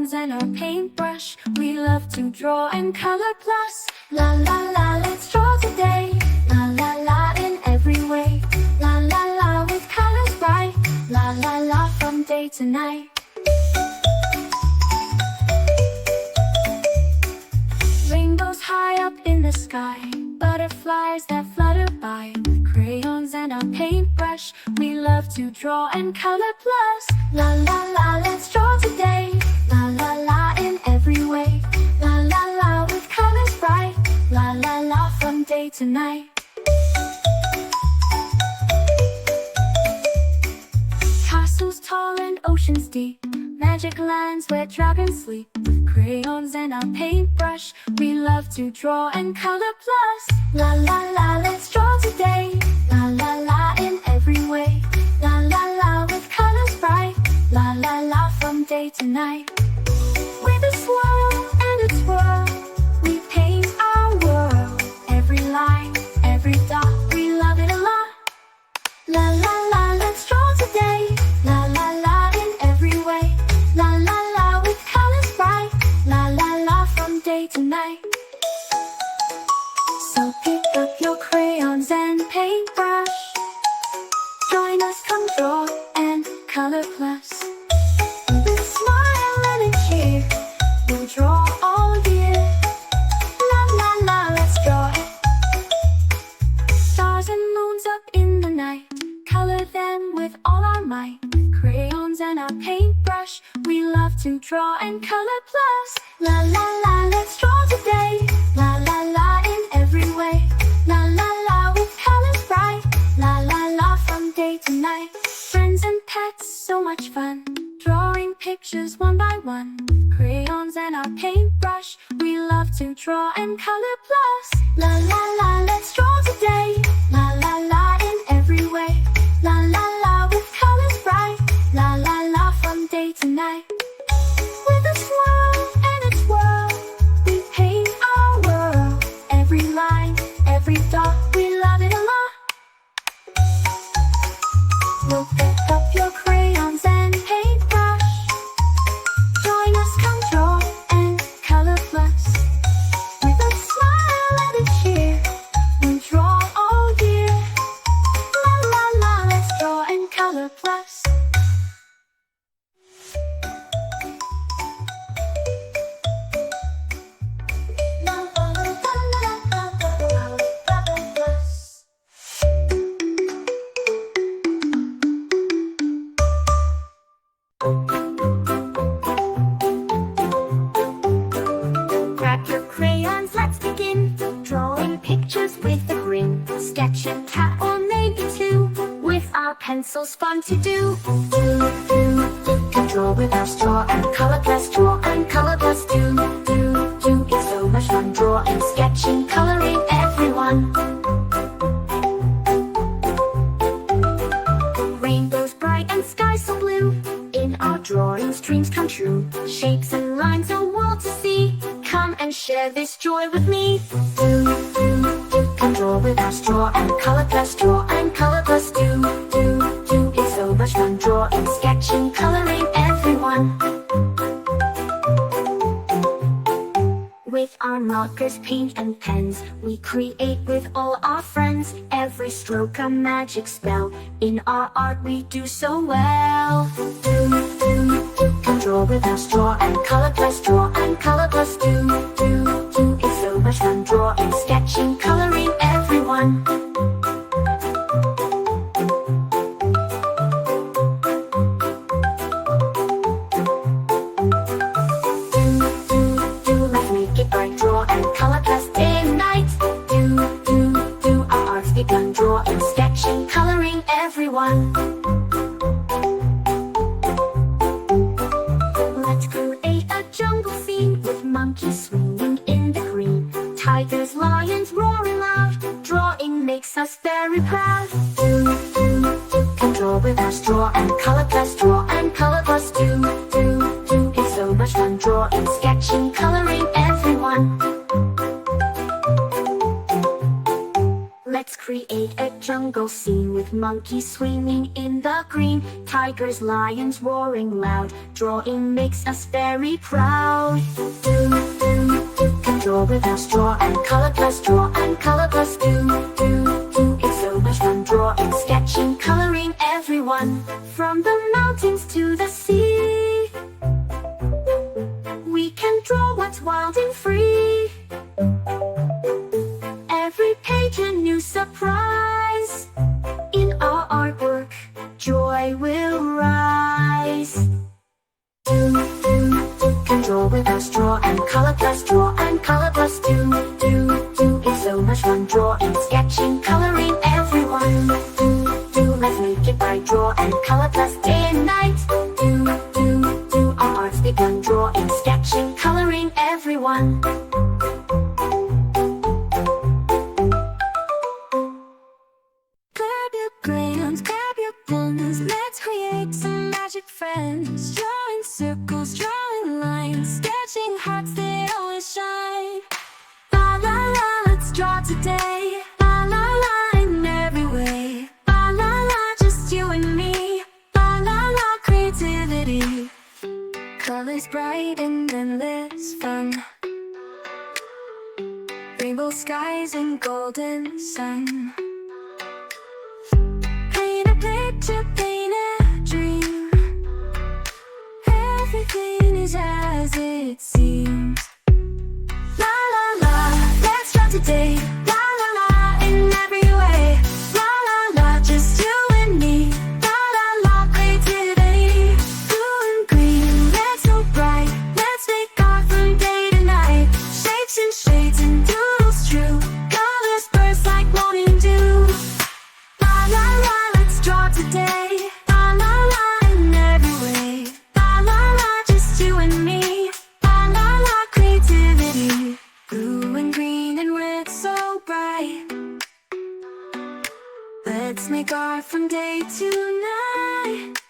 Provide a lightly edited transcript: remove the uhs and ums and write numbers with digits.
crayons and our paintbrush. We love to draw and color plus. La la la, let's draw today. La la la in every way. La la la with colors bright. La la la from day to night. Rainbows high up in the sky, butterflies that flutter by. With crayons and our paintbrush, we love to draw and color plus. La la la, let's draw today. La la la in every way. La la la with colors bright. La la la from day to night. Castles tall and oceans deep, magic lands where dragons sleep. With crayons and our paintbrush, we love to draw and color plus. La la la, let's draw today. La la la in every way. La la la with colors bright. La la la from day to night. With a swirl and a twirl, we paint our world. Every line, every dot, we love it a lot. La la la, let's draw today. La la la in every way. La la la with colors bright. La la la from day to night. So pick up your crayons and paintbrush. Join us, come draw and color plus. With a smile and a cheer, we'll draw all year. La la la, let's draw it. Stars and moons up in the night, color them with all our might. With crayons and our paintbrush, we love to draw and color plus. La la la, let's draw today. La la la in every way. La la la with colors bright. La la la from day to night. Friends and pets, so much fun, drawing pictures one by one. With crayons and our paintbrush, we love to draw and color plus. La la la, let's draw today. La la la in every way. La la la with colors bright. La la la from day to night. With a swirl and a twirl, we paint our world. Every line, every dot, we love it a lot. We'll pick up your crayons and paintbrush. Join us, come draw and color plus. With a smile and a cheer, we'll draw all year. La la la, let's draw and color plus. Grab your crayons, let's begin. Drawing pictures with a grin. Sketch a cat or maybe two. With our pencils, fun to do. Can draw with our straw and color plus. Draw and color plus. Do. It's so much fun. Draw and sketching, coloring everyone. Rainbows bright and skies so blue. In our drawings, dreams come true. Shapes and lines are all to see. Come and share this joy with me. Can draw with our straw and color plus. Draw and color plus. Do. It's so much fun. Drawing, sketching, coloring everyone. With our markers, paint and pens, we create with all our friends. Every stroke a magic spell. In our art we do so well. Can draw with our straw and color plus. Draw and color plus. Do. It's so much fun. Drawing, sketching, coloring everyone. Let's make it bright. Draw and color plus. Day and night. Do. Our art's begun. Draw and sketching, coloring everyone. Let's create a jungle scene with monkeys swinging in the green. Tigers, lions roaring loud. Drawing makes us very proud. Can draw with our straw and color plus. Draw and color plus. Do. It's so much fun. Drawing, sketching, coloring everyone. Let's create a jungle scene with monkeys swinging in the green, tigers, lions roaring loud. Drawing makes us very proud. Can draw without straw and color plus draw and color plus do. It's so much fun drawing, sketching, coloring everyone. From the mountains to the sea, we can draw what's wild and free. Every page a new surprise. In our artwork, joy will rise. Can draw without straw and color plus draw and color plus do. It's so much fun drawing, sketching, coloring everyone. Let's make it by draw and color plus day and night. Our arts begun drawing, sketching, coloring everyone. Grab your crayons, grab your pens, let's create some magic friends. Drawing circles, drawing lines, sketching hearts that always shine. La la la, let's draw today. La la la, in every way. La la la, just you and me. La la la, creativity. Colors bright and endless fun. Rainbow skies and golden sun. Paint a picture, paint a dream. Everything is as it seems. La la la, let's draw today. La la la, in every way. La la la, just you and me. La la la, creativity. Blue and green, let's go bright. Let's make art from day to night. Shapes and shades and doodles true. Colors burst like morning dew. La la la, let's draw today. La la la, in every way. La la la, just you and me. La la la, creativity. Blue and green and red so bright. Let's make art from day to night.